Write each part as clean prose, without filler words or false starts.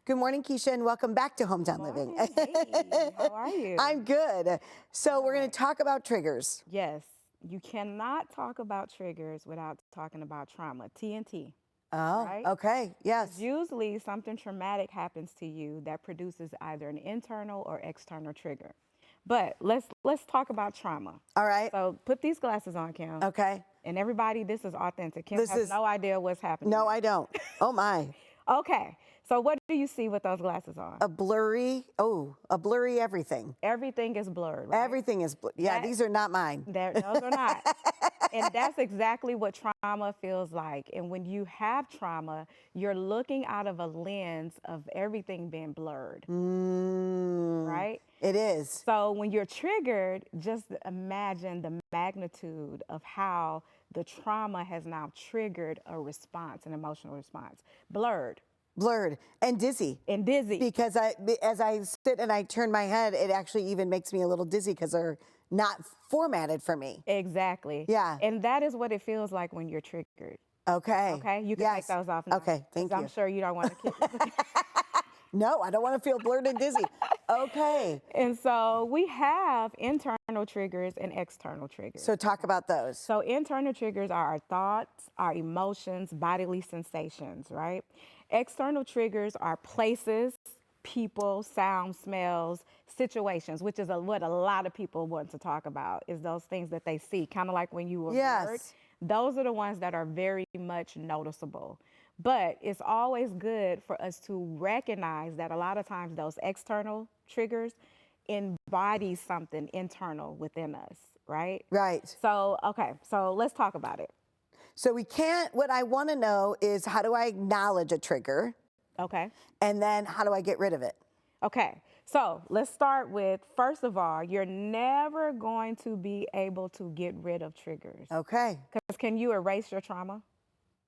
Good morning, Kecia, and welcome back to Hometown Living. Hey, how are you? I'm good. So we're going Alright. to talk about triggers. Yes, you cannot talk about triggers without talking about trauma, TNT, Oh, right? okay. Because Yes. usually something traumatic happens to you that produces either an internal or external trigger. But let's talk about trauma. All right. So put these glasses on, Kim. Okay. And everybody, this is authentic. Kim This has is, no idea what's happening no, now. I don't. Oh, my. Okay, so what do you see with those glasses on? A blurry everything. Everything is blurred, right? Everything is, yeah, That- these are not mine. Those are not. And that's exactly what trauma feels like. And when you have trauma, you're looking out of a lens of everything being blurred, right? It is. So when you're triggered, just imagine the magnitude of how the trauma has now triggered a response, an emotional response. Blurred Blurred and dizzy. and dizzy. Because as I sit and I turn my head, it actually even makes me a little dizzy because they're not formatted for me. Exactly. Yeah. And that is what it feels like when you're triggered. Okay. Okay, you can Yes. take those off now. Okay, thank 'Cause you. I'm sure you don't want to keep. No, I don't want to feel blurred and dizzy. Okay. And so we have internal triggers and external triggers. So talk about those. So internal triggers are our thoughts, our emotions, bodily sensations, right? External triggers are places, people, sounds, smells, situations, which is what a lot of people want to talk about, is those things that they see, kind of like when you were Yes. bored. Those are the ones that are very much noticeable. But it's always good for us to recognize that a lot of times those external triggers embody something internal within us, right? Right. So, okay, so let's talk about it. So what I want to know is how do I acknowledge a trigger? Okay. And then how do I get rid of it? Okay. So let's start with, first of all, you're never going to be able to get rid of triggers. Okay. Because can you erase your trauma?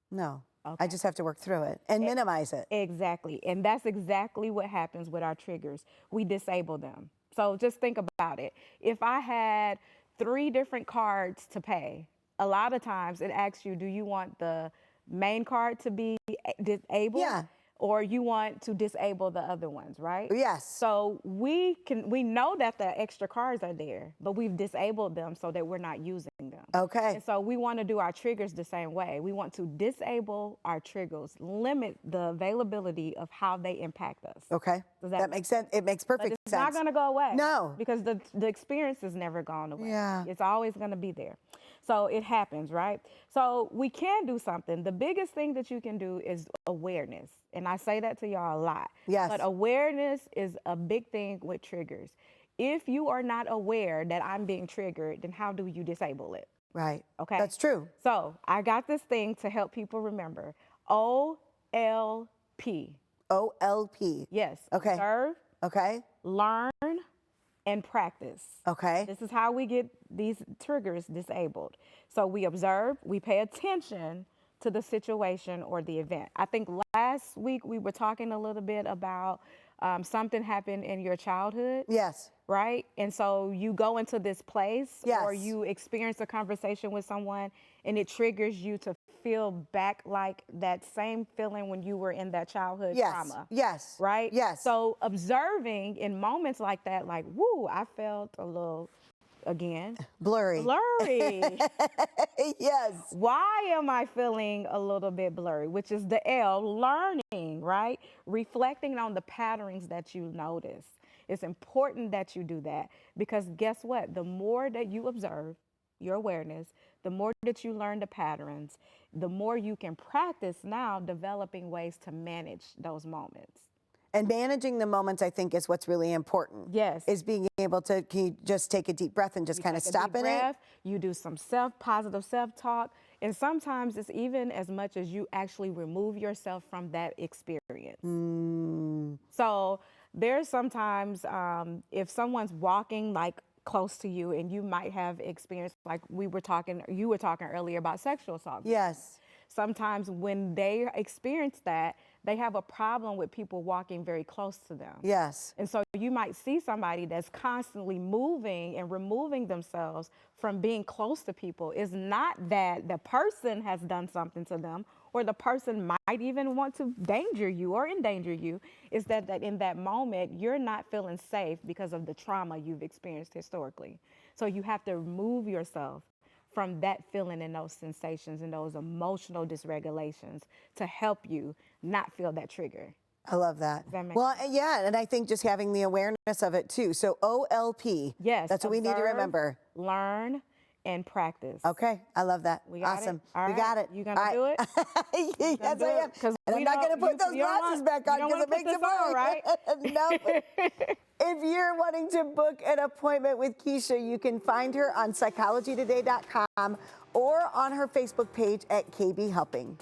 No. I Okay. just have to work through it and minimize it. Exactly. And that's exactly what happens with our triggers. We disable them. So just think about it. If I had 3 different cards to pay, a lot of times it asks you, do you want the main card to be disabled? Yeah. Or you want to disable the other ones, right? Yes. So we know that the extra cards are there, but we've disabled them so that we're not using them. Okay. And so we want to do our triggers the same way. We want to disable our triggers, limit the availability of how they impact us. Okay. Does That makes sense. It makes perfect But it's sense. not going to go away. No. Because the experience is never gone away. Yeah. It's always going to be there. So it happens, right? So we can do something. The biggest thing that you can do is awareness. And I say that to y'all a lot. Yes. But awareness is a big thing with triggers. If you are not aware that I'm being triggered, then how do you disable it? Right. Okay. That's true. So I got this thing to help people remember. OLP. OLP. Yes. Okay. Observe, Okay. learn, and practice. Okay. This is how we get these triggers disabled. So we observe, we pay attention to the situation or the event. I think last week we were talking a little bit about something happened in your childhood. Yes. Right? And so you go into this place or Yes. you experience a conversation with someone and it triggers you to feel back like that same feeling when you were in that childhood Yes. trauma. Yes. Right? Yes. So observing in moments like that, like, woo, I felt a little, again, Blurry. blurry. Yes. Why am I feeling a little bit blurry? Which is the L, learning, right? Reflecting on the patterns that you notice. It's important that you do that because guess what? The more that you observe your awareness, the more that you learn the patterns, the more you can practice now developing ways to manage those moments. And managing the moments, I think, is what's really important. Yes. Is being able to, can you just take a deep breath and just kind of Take a stop deep in breath, it? You do some positive self-talk, and sometimes it's even as much as you actually remove yourself from that experience. So there's sometimes if someone's walking like close to you and you might have experienced, like you were talking earlier about sexual assault. Yes. Sometimes when they experience that, they have a problem with people walking very close to them. Yes. And so you might see somebody that's constantly moving and removing themselves from being close to people. It's not that the person has done something to them or the person might even want to danger you or endanger you, is that in that moment, you're not feeling safe because of the trauma you've experienced historically. So you have to remove yourself from that feeling and those sensations and those emotional dysregulations to help you not feel that trigger. I love that. Does that make Well, sense? yeah, and I think just having the awareness of it too. So OLP, Yes, that's what we need to observe, remember. learn, and practice. Okay, I love that. We got it? Awesome. All We right. got it. You All gonna do it? right. You Yes, gonna do I it? am. Because And I'm we not don't. going to put those You don't glasses want. back You on don't because want it to put makes this it on, blurry. right? No. If you're wanting to book an appointment with Kecia, you can find her on psychologytoday.com or on her Facebook page at KB Helping.